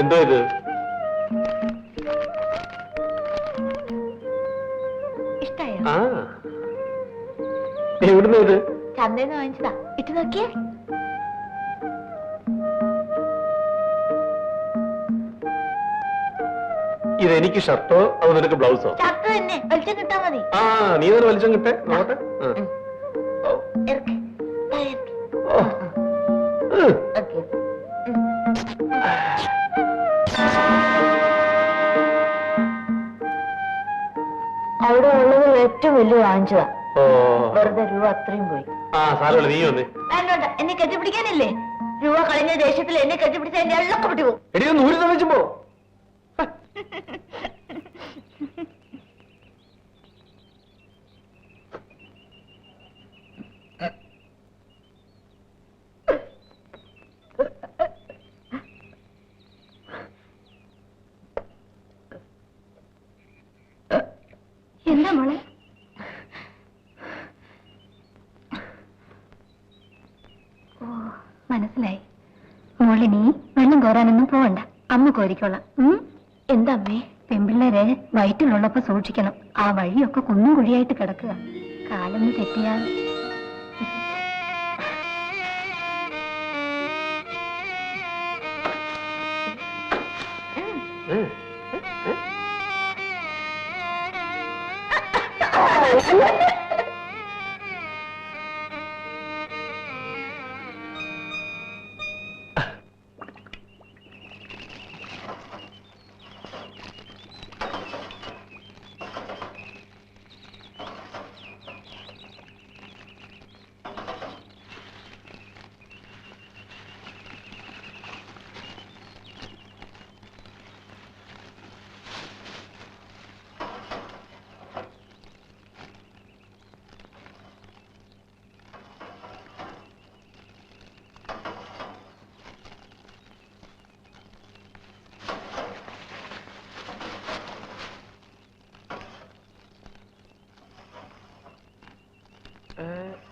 എന്തോ ഇത്? ഇഷ്ടായോ? ആ, എവിടുന്ന ഇത്? ചന്തന്ന് വാങ്ങിച്ചതാ. ഇട്ട് നോക്കിയേ. ഇതെനിക്ക് ഷർട്ടോ അതോ നിനക്ക് ബ്ലൗസോ? ഷർട്ട് തന്നെ. വെളിച്ചം കിട്ടാ മതി. ആ, നീ തന്നെ വലിച്ചം കിട്ടെ. നോട്ടെ. അവിടെ ഉള്ളത് ഏറ്റവും വലിയ വാങ്ങിച്ചതാ. വെറുതെ രൂപ അത്രയും പോയി. ആ, സാരമില്ല, നീ വന്നേ. വേണ്ട, എന്നെ കെട്ടിപ്പിടിക്കാനില്ലേ? രൂപ കളഞ്ഞ ദേഷ്യത്തിൽ എന്നെ കെട്ടിപ്പിടിച്ച എന്റെ എള്ളൊക്കെ വിട്ടു പോകും. എടി ഒന്ന് ഊരി തളിച്ചുമ്പോ. എന്താ മോളെ? ഓ, മനസ്സിലായി. മോളിനി വെള്ളം കോരാനൊന്നും പോവണ്ട, അമ്മ കോരിക്കോളാം. എന്താ അമ്മേ? പെൺപിള്ളേരെ വയറ്റിലുള്ളപ്പോ സൂക്ഷിക്കണം. ആ വഴിയൊക്കെ കുന്നും കുഴിയായിട്ട് കിടക്കുക. കാലൊന്ന് തെറ്റിയാൽ.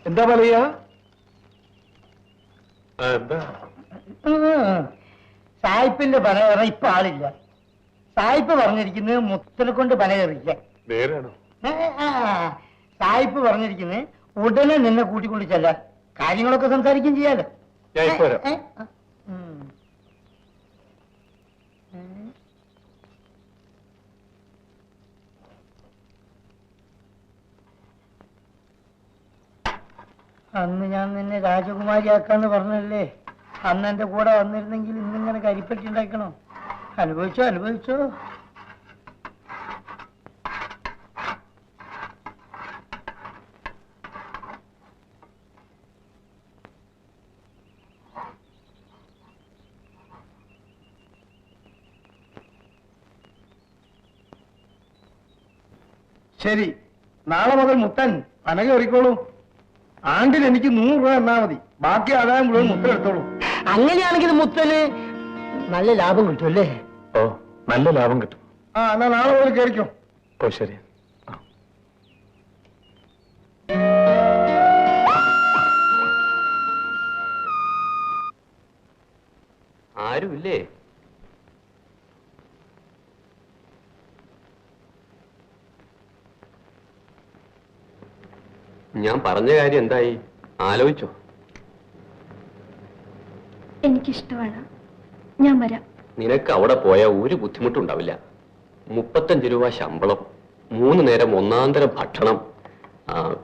എന്താ പറയാ? എന്താ? സായിപ്പിന്റെ പന കയറാൻ ഇപ്പൊ ആളില്ല. സായിപ്പ് പറഞ്ഞിരിക്കുന്നത് മുത്തനെ കൊണ്ട് പന കയറില്ല. നേരാണോ? സായിപ്പ് പറഞ്ഞിരിക്കുന്നത് ഉടനെ നിന്നെ കൂട്ടിക്കൊണ്ട് ചെല്ലാൻ. കാര്യങ്ങളൊക്കെ സംസാരിക്കുകയും ചെയ്യാലോ. ഞാൻ ഇപ്പൊ വരാം. അന്ന് ഞാൻ നിന്നെ രാജകുമാരിയാക്കാന്ന് പറഞ്ഞല്ലേ? അന്ന് എന്റെ കൂടെ വന്നിരുന്നെങ്കിൽ ഇന്നിങ്ങനെ കരിപ്പറ്റി ഉണ്ടാക്കണോ? അനുഭവിച്ചോ. ശരി, നാളെ മുതൽ മുത്തൻ പനക ഒരുക്കോളൂ. ആണ്ടിൽ എനിക്ക് 100 രൂപ എന്നാ മതി. ബാക്കി ആദായം മുഴുവൻ മുത്തൻ എടുത്തോളൂ. അങ്ങനെയാണെങ്കിൽ മുത്തന് നല്ല ലാഭം കിട്ടുമല്ലേ? ഓ, നല്ല ലാഭം കിട്ടും. എന്നാ നാളെ മുതൽ കയറിക്കോ. ഓ, ശരി. ആരുമില്ലേ? ഞാൻ പറഞ്ഞ കാര്യം എന്തായി? ആലോചിച്ചോ? എനിക്കിഷ്ടമാണ്, ഞാൻ വരാം. നിനക്ക് അവിടെ പോയാൽ ഒരു ബുദ്ധിമുട്ടുണ്ടാവില്ല. 35 രൂപ ശമ്പളം, 3 നേരം ഒന്നാന്തരം ഭക്ഷണം,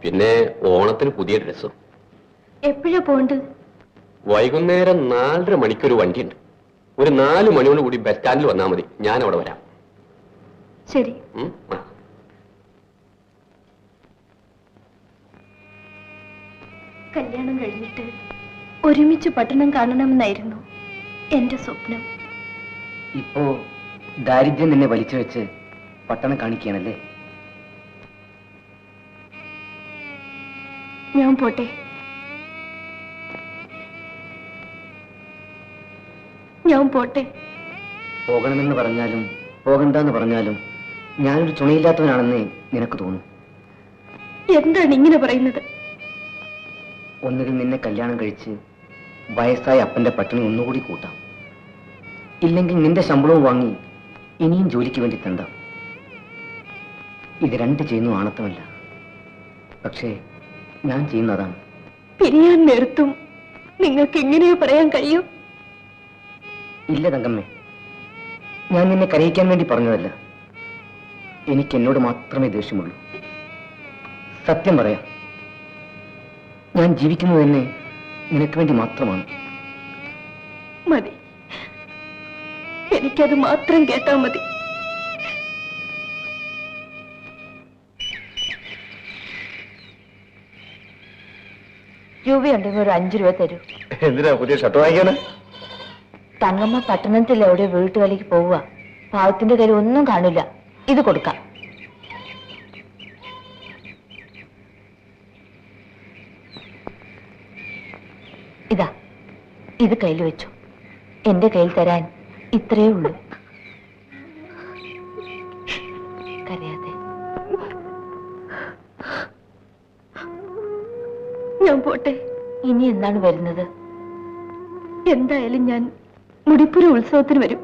പിന്നെ ഓണത്തിന് പുതിയ ഡ്രസ്സും. എപ്പോഴാ പോണ്ടത്? വൈകുന്നേരം 4:30 മണിക്കൊരു വണ്ടിയുണ്ട്. ഒരു 4 മണിയോട് കൂടി ബസ് സ്റ്റാൻഡിൽ വന്നാൽ മതി. ഞാൻ അവിടെ വരാം. ശരി. കല്യാണം കഴിഞ്ഞിട്ട് ഒരുമിച്ച് പട്ടണം കാണണമെന്നായിരുന്നു എന്റെ സ്വപ്നം. ഇപ്പോ ദാരിദ്ര്യം നിന്നെ വലിച്ചു വെച്ച് പട്ടണം കാണിക്കുകയാണല്ലേ? ഞാൻ പോട്ടെ. പോകണമെന്ന് പറഞ്ഞാലും പോകണ്ടെന്ന് പറഞ്ഞാലും ഞാനൊരു തുണയില്ലാത്തവനാണെന്ന് നിനക്ക് തോന്നും. എന്താണ് ഇങ്ങനെ പറയുന്നത്? ഒന്നുകിൽ നിന്നെ കല്യാണം കഴിച്ച് വയസ്സായ അപ്പന്റെ പട്ടിണി ഒന്നുകൂടി കൂട്ടാം, ഇല്ലെങ്കിൽ നിന്റെ ശമ്പളവും വാങ്ങി ഇനിയും ജോലിക്ക് വേണ്ടി തണ്ടാം. ഇത് രണ്ട് ചെയ്യുന്നു ആണത്തമല്ല, പക്ഷേ ഞാൻ ചെയ്യുന്നതാണ്. പിരിയാൻ നേരത്തും നിങ്ങൾക്ക് എങ്ങനെയോ പറയാൻ കഴിയും? ഇല്ല തങ്കമ്മേ, ഞാൻ നിന്നെ കരയിക്കാൻ വേണ്ടി പറഞ്ഞതല്ല. എനിക്ക് എന്നോട് മാത്രമേ ദേഷ്യമുള്ളൂ. സത്യം പറയാം, ഞാൻ ജീവിക്കുന്നത് തന്നെ നിനക്ക് വേണ്ടി മാത്രമാണ്. മതി, എനിക്കത് മാത്രം കേട്ടാ മതി. രൂപയുണ്ടെങ്കിൽ ഒരു 5 രൂപ തരൂ. എന്തിനാ പുതിയ ഷർട്ട് വാങ്ങിക്കാന്? തങ്ങമ്മ പട്ടണത്തിൽ എവിടെ വീട്ടുവേലയ്ക്ക് പോവുക. പാവത്തിന്റെ കയ്യിൽ ഒന്നും കാണില്ല. ഇത് കൊടുക്കാം. ഇതാ, ഇത് കയ്യിൽ വെച്ചു. എന്റെ കയ്യിൽ തരാൻ ഇത്രയേ ഉള്ളൂ. കരയാതെ. ഞാൻ പോട്ടെ. ഇനി എന്താണ് വരുന്നത്? എന്തായാലും ഞാൻ മുടിപ്പുര ഉത്സവത്തിന് വരും.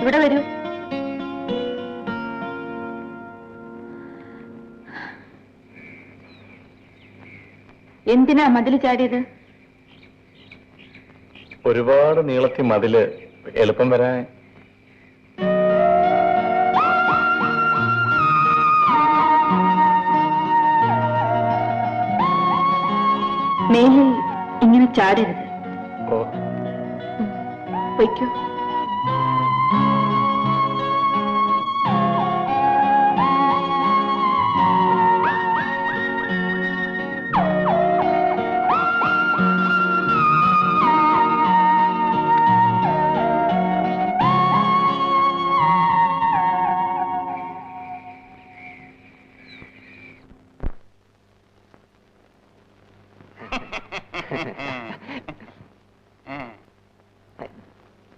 ഇവിടെ വരൂ. എന്തിനാ മതിൽ ചാടിയത്? ഒരുപാട് നീളത്തി മതില് എളുപ്പം വരാൻ. മേലിൽ ഇങ്ങനെ ചാടരുത്. ഓ, വയ്ക്കൂ.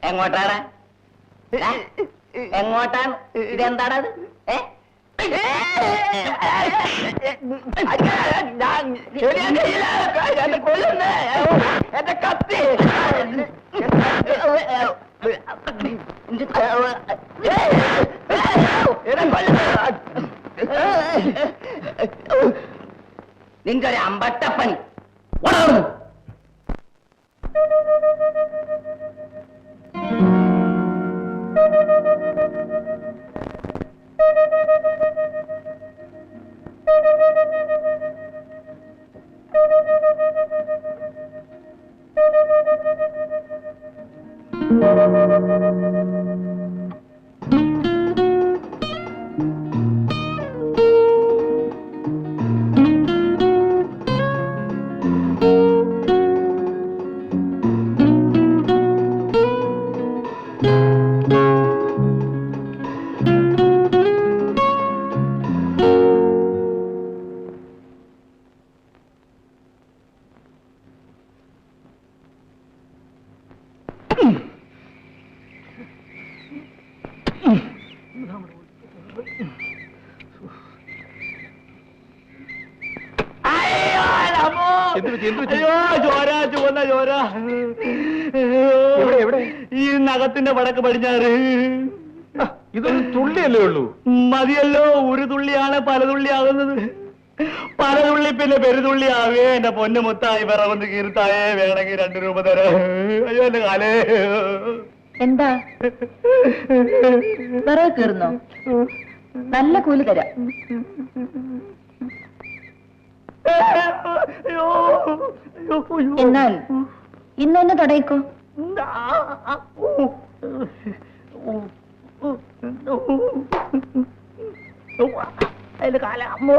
എങ്ങോട്ടാണ്? എങ്ങോട്ടാണ്? ഇതെന്താണത്? എന്റെ കത്തി നിങ്ങൊരു അമ്പട്ടപ്പണി. ഈ നഖത്തിന്റെ വടക്ക് പടിഞ്ഞാറ്. ഇതൊരു തുള്ളിയല്ലേ ഉള്ളൂ. മതിയല്ലോ, ഒരു തുള്ളിയാണ് പല തുള്ളിയാകുന്നത്. പല തുള്ളി പിന്നെ പെരുതുള്ളി ആവേ. എന്റെ പൊന്നു മുത്തായി വിറകൊന്ന് കീർത്തായേ, വേണമെങ്കിൽ 2 രൂപ തരാം. അയ്യോ എന്റെ കാലേ. എന്താ വിറക് കീറുന്നോ? നല്ല കൂലി തരാം. അയ്യോ അയ്യോ എന്നാൽ ഇന്നൊന്ന് തുടങ്ങിക്കോ. അതിന്റെ കാല അമ്മോ.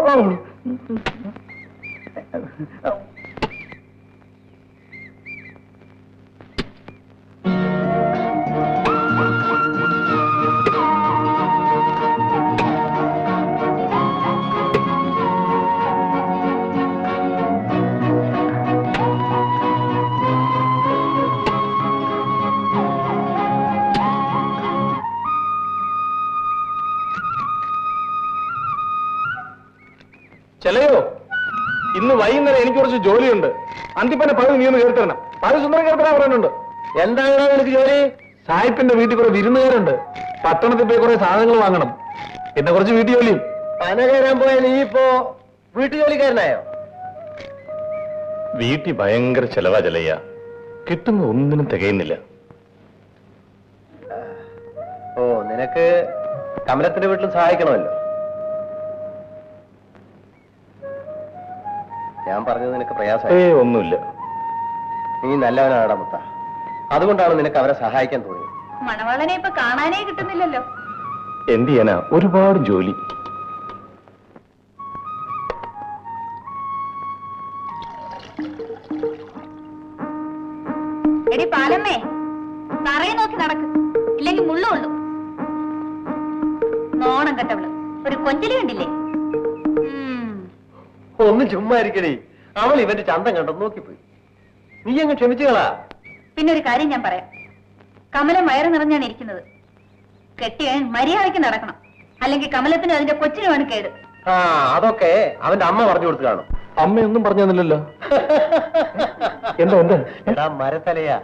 ചെലയോ ഇന്ന് വൈകുന്നേരം എനിക്ക് കുറച്ച് ജോലിയുണ്ട്. അന്തിപ്പന്നെ പകുതി നീ ഒന്ന് കേൾത്തരണം. പകുതി സുന്ദരം കേൾത്തരാ പറയുന്നുണ്ട്. എന്താണ് നിനക്ക് ജോലി? സായിപ്പിന്റെ വീട്ടിൽ കുറെ വിരുന്നുകാരുണ്ട്. പട്ടണത്തിൽ പോയി കുറെ സാധനങ്ങൾ വാങ്ങണം. പിന്നെ കുറച്ച് വീട്ടു ജോലിയും. പന കയറാൻ പോയാൽ നീ ഇപ്പോ വീട്ടുജോലിക്കാരനായോ? വീട്ടിൽ ഭയങ്കര ചെലവാ ചെലയ്യ. കിട്ടുന്ന ഒന്നിനും തികയുന്നില്ല. ഓ, നിനക്ക് കമലത്തിന്റെ വീട്ടിൽ സഹായിക്കണമല്ലോ. ഞാൻ പറഞ്ഞത് നിനക്ക് പ്രയാസമായി. ഒന്നുമില്ല. നീ നല്ലവനാടാ മുത്ത. അതുകൊണ്ടാണ് നിനക്ക് അവരെ സഹായിക്കാൻ തോന്നിയത്. മണവാളനെ ഇപ്പൊ കാണാനേ കിട്ടുന്നില്ലല്ലോ. എന്ത് ചെയ്യാനാ, ഒരുപാട് ജോലി. എടി പാലമ്മേ, തറയെ നോക്കി നടക്ക്, ഇല്ലെങ്കിൽ മുള്ളുള്ളൂ. നോണം കെട്ടവള് ഒരു കൊഞ്ചലി കണ്ടില്ലേ? ഒന്ന് ചുമ്മാ ഇരിക്കണേ. അവൾ ഇവന്റെ ചന്തം കണ്ടോ നോക്കിപ്പോയി. നീ അങ്ങ് ക്ഷമിച്ചുകളാ. പിന്നെ ഒരു കാര്യം ഞാൻ പറയാം. കമലം വയറ് നിറഞ്ഞാണ് ഇരിക്കുന്നത്. കെട്ടിയൻ മര്യാദയ്ക്ക് നടക്കണം, അല്ലെങ്കിൽ കമലത്തിന് അതിന്റെ കൊച്ചിനുമാണ് കേട്. ആ, അതൊക്കെ അവന്റെ അമ്മ പറഞ്ഞു കൊടുത്തു കാണും. അമ്മയൊന്നും പറഞ്ഞു തന്നില്ലല്ലോ. എന്താ എന്താ? എടാ മരത്തലയാ,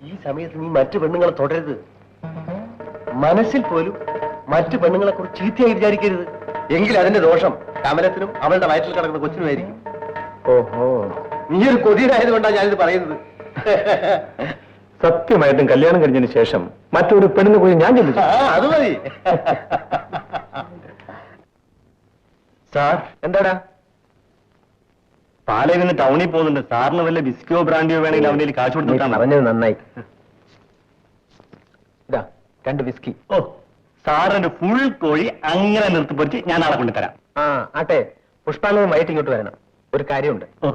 ഈ സമയത്ത് നീ മറ്റു പെണ്ണുങ്ങളെ തുടരുത്. മനസ്സിൽ പോലും മറ്റു പെണ്ണുങ്ങളെ കുറിച്ച് ചീത്തയായി വിചാരിക്കരുത്. എങ്കിൽ അതിന്റെ ദോഷം കമലത്തിനും അവളുടെ വയറ്റിൽ കിടക്കുന്ന കൊച്ചിനുമായിരിക്കും. ഓഹോ, നീ ഒരു കൊതിയനായതുകൊണ്ടാണ് ഞാനിത് പറയുന്നത്. സത്യമായിട്ടും കല്യാണം കഴിഞ്ഞതിന് ശേഷം മറ്റൊരു പെണ്ണിനെ കുറിച്ച് ഞാൻ ചിന്തിച്ചു. അത് മതി. സാർ എന്താടാ? പാലയിൽ നിന്ന് ടൗണിൽ പോകുന്നുണ്ട്. സാറിന് വല്ല ബിസ്കോ ബ്രാൻഡിയോ വേണമെങ്കിൽ അവന്റെ കാശ് കൊടുത്തിട്ടാണ്. പറഞ്ഞത് നന്നായി. ഇതാ 2 വിസ്കി. ഓ, സാറിന്റെ ഫുൾ കോഴി അങ്ങനെ നിർത്തിപ്പൊരിച്ച് ഞാൻ നാളെ കൊണ്ടുതരാം. ആ ആട്ടെ, പുഷ്പാലയം വൈകിട്ട് ഇങ്ങോട്ട് വരണം. ഒരു കാര്യമുണ്ട്. ഓ,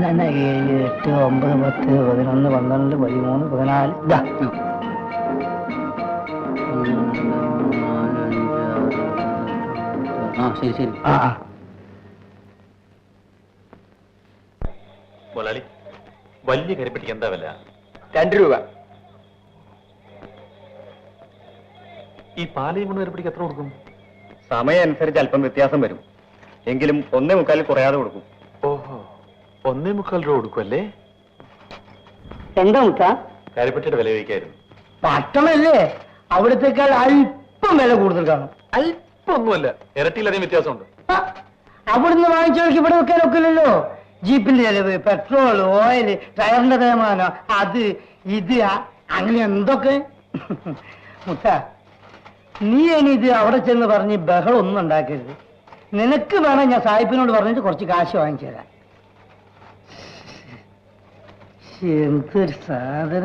തന്നെ 7, 8, 9, 10, 11, 12, 13, 14. ഇതാ ശരി ശരി. മുതലാളി, വലിയ കരിപ്പെട്ടിക്ക് എന്താ വില? 2 രൂപ. ഈ പാലയും കൊണ്ട് കരിപ്പെട്ടിക്ക് എത്ര കൊടുക്കും? സമയം അനുസരിച്ച് അല്പം വ്യത്യാസം വരും. എങ്കിലും 1.25 കുറയാതെ കൊടുക്കും. ഓഹോ, 1.25 രൂപ കൊടുക്കുമല്ലേ? എന്താ മുത്ത? കരിപ്പെട്ടിയുടെ വില ചോദിക്കായിരുന്നു. പട്ടണല്ലേ, അവിടത്തേക്കാൾ അല്പം വില കൂടുതൽ കാണും. അല്പൊന്നുമല്ല, ഇരട്ടിയിലധികം വ്യത്യാസമുണ്ട്. അവിടുന്ന് വാങ്ങിച്ചവർക്ക് ഇവിടെ വെക്കാൻ ഒക്കില്ലല്ലോ. ജീപ്പിന്റെ ചെലവ്, പെട്രോൾ, ഓയിൽ, ടയറിന്റെ തേമാനം, അത് ഇത് അങ്ങനെ എന്തൊക്കെ. മുത്ത, നീ ഇനി ഇത് അവിടെ ചെന്ന് പറഞ്ഞ് ബഹളം ഒന്നും ഉണ്ടാക്കരുത്. നിനക്ക് വേണം ഞാൻ സാഹിബിനോട് പറഞ്ഞിട്ട് കുറച്ച് കാശ് വാങ്ങിച്ചു തരാം. എന്തൊരു സാധനം.